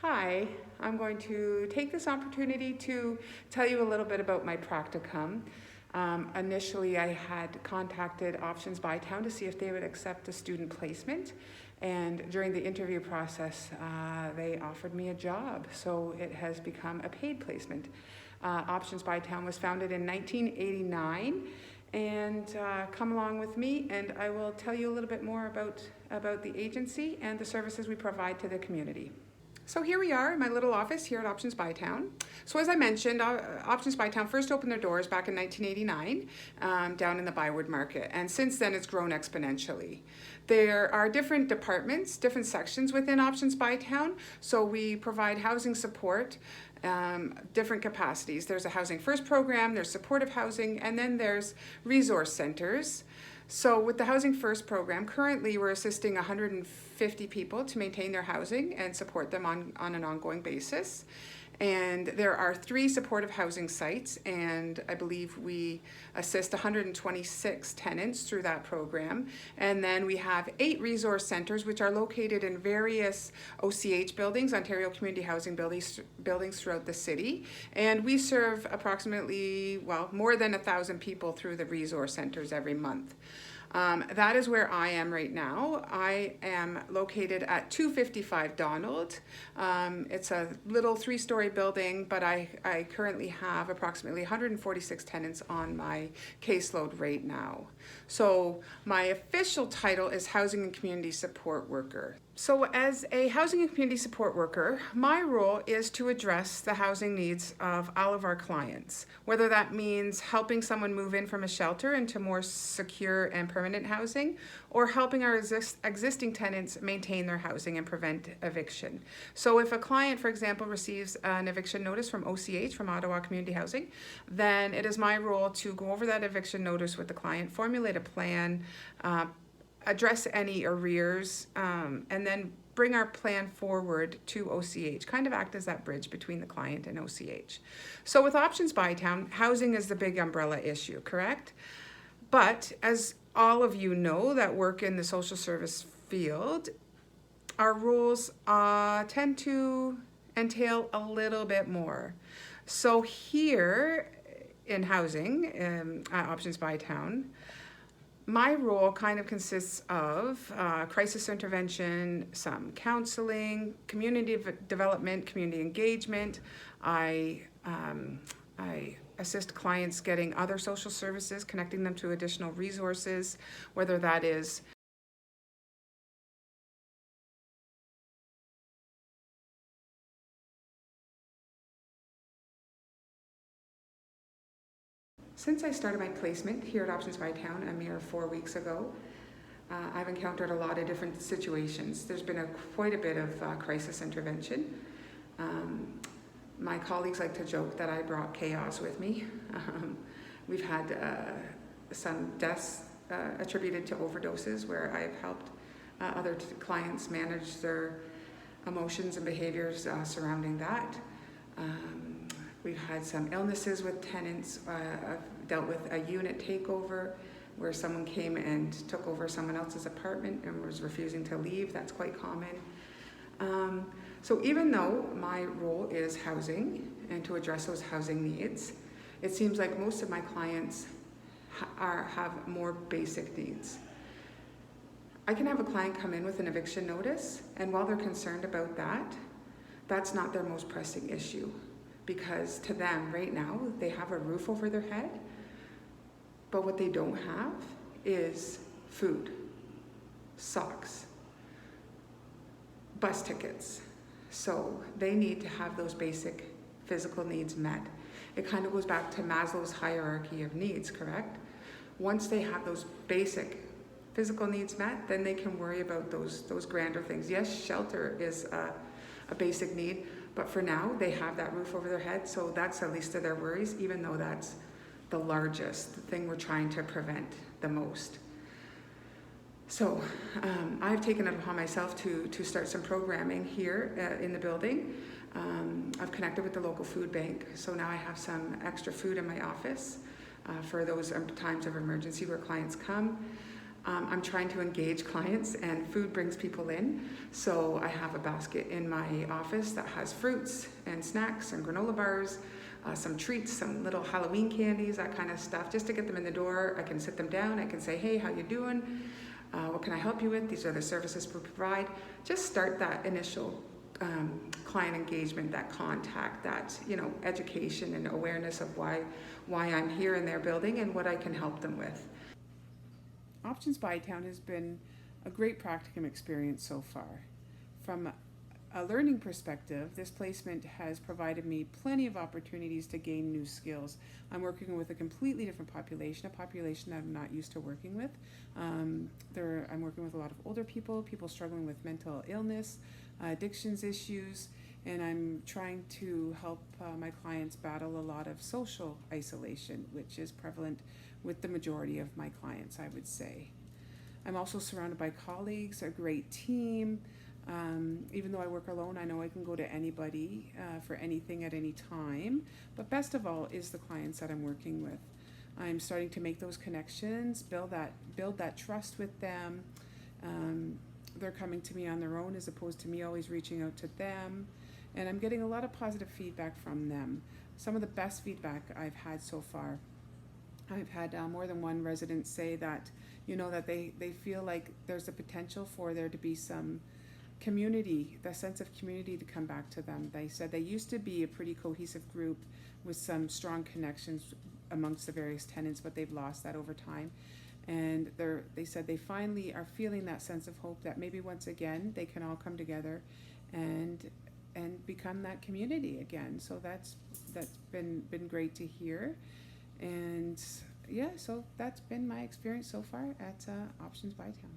Hi, I'm going to take this opportunity to tell you a little bit about my practicum. Initially, I had contacted Options Bytown to see if they would accept a student placement, and during the interview process, they offered me a job, so it has become a paid placement. Options Bytown was founded in 1989, and come along with me, and I will tell you a little bit more about the agency and the services we provide to the community. So here we are in my little office here at Options Bytown. So as I mentioned, Options Bytown first opened their doors back in 1989 down in the Byward Market, and since then it's grown exponentially. There are different departments, different sections within Options Bytown, so we provide housing support, different capacities. There's a Housing First program, there's supportive housing, and then there's resource centers. So with the Housing First program, currently we're assisting 150 people to maintain their housing and support them on an ongoing basis. And there are 3 supportive housing sites, and I believe we assist 126 tenants through that program. And then we have 8 resource centers, which are located in various OCH buildings, Ontario Community Housing buildings throughout the city. And we serve approximately, more than 1,000 people through the resource centers every month. That is where I am right now. I am located at 255 Donald. It's a little 3-story building, but I currently have approximately 146 tenants on my caseload right now. So my official title is Housing and Community Support Worker. So as a housing and community support worker, my role is to address the housing needs of all of our clients, whether that means helping someone move in from a shelter into more secure and permanent housing, or helping our existing tenants maintain their housing and prevent eviction. So if a client, for example, receives an eviction notice from OCH, from Ottawa Community Housing, then it is my role to go over that eviction notice with the client, formulate a plan, address any arrears, and then bring our plan forward to OCH, kind of act as that bridge between the client and OCH. So with Options Bytown, housing is the big umbrella issue, correct? But as all of you know that work in the social service field, our roles tend to entail a little bit more. So here in housing, at Options Bytown, my role kind of consists of crisis intervention, some counseling, community development, community engagement. I assist clients getting other social services, connecting them to additional resources, whether that is Since I started my placement here at Options Bytown a mere 4 weeks ago, I've encountered a lot of different situations. There's been quite a bit of crisis intervention. My colleagues like to joke that I brought chaos with me. We've had some deaths attributed to overdoses where I've helped other clients manage their emotions and behaviors surrounding that. We've had some illnesses with tenants. I've dealt with a unit takeover where someone came and took over someone else's apartment and was refusing to leave. That's quite common. So even though my role is housing and to address those housing needs, it seems like most of my clients have more basic needs. I can have a client come in with an eviction notice, and while they're concerned about that, that's not their most pressing issue. Because to them right now, they have a roof over their head, but what they don't have is food, socks, bus tickets. So they need to have those basic physical needs met. It kind of goes back to Maslow's hierarchy of needs, correct? Once they have those basic physical needs met, then they can worry about those grander things. Yes, shelter is a basic need, but for now, they have that roof over their head, so that's the least of their worries, even though that's the largest thing we're trying to prevent the most. So I've taken it upon myself to start some programming here in the building. I've connected with the local food bank, so now I have some extra food in my office for those times of emergency where clients come. I'm trying to engage clients, and food brings people in. So I have a basket in my office that has fruits and snacks and granola bars, some treats, some little Halloween candies, that kind of stuff, just to get them in the door. I can sit them down. I can say, hey, how you doing? What can I help you with? These are the services we provide. Just start that initial client engagement, that contact, that education and awareness of why I'm here in their building and what I can help them with. Options Bytown has been a great practicum experience so far. From a learning perspective, this placement has provided me plenty of opportunities to gain new skills. I'm working with a completely different population, a population that I'm not used to working with. I'm working with a lot of older people struggling with mental illness, addictions issues, and I'm trying to help my clients battle a lot of social isolation, which is prevalent with the majority of my clients, I would say. I'm also surrounded by colleagues, a great team. Even though I work alone, I know I can go to anybody for anything at any time. But best of all is the clients that I'm working with. I'm starting to make those connections, build that trust with them. They're coming to me on their own as opposed to me always reaching out to them. And I'm getting a lot of positive feedback from them. Some of the best feedback I've had so far. I've had more than one resident say that, that they feel like there's a potential for there to be some community, the sense of community to come back to them. They said they used to be a pretty cohesive group with some strong connections amongst the various tenants, but they've lost that over time. And they said they finally are feeling that sense of hope that maybe once again they can all come together and become that community again. So that's been great to hear. And yeah, so that's been my experience so far at Options Bytown.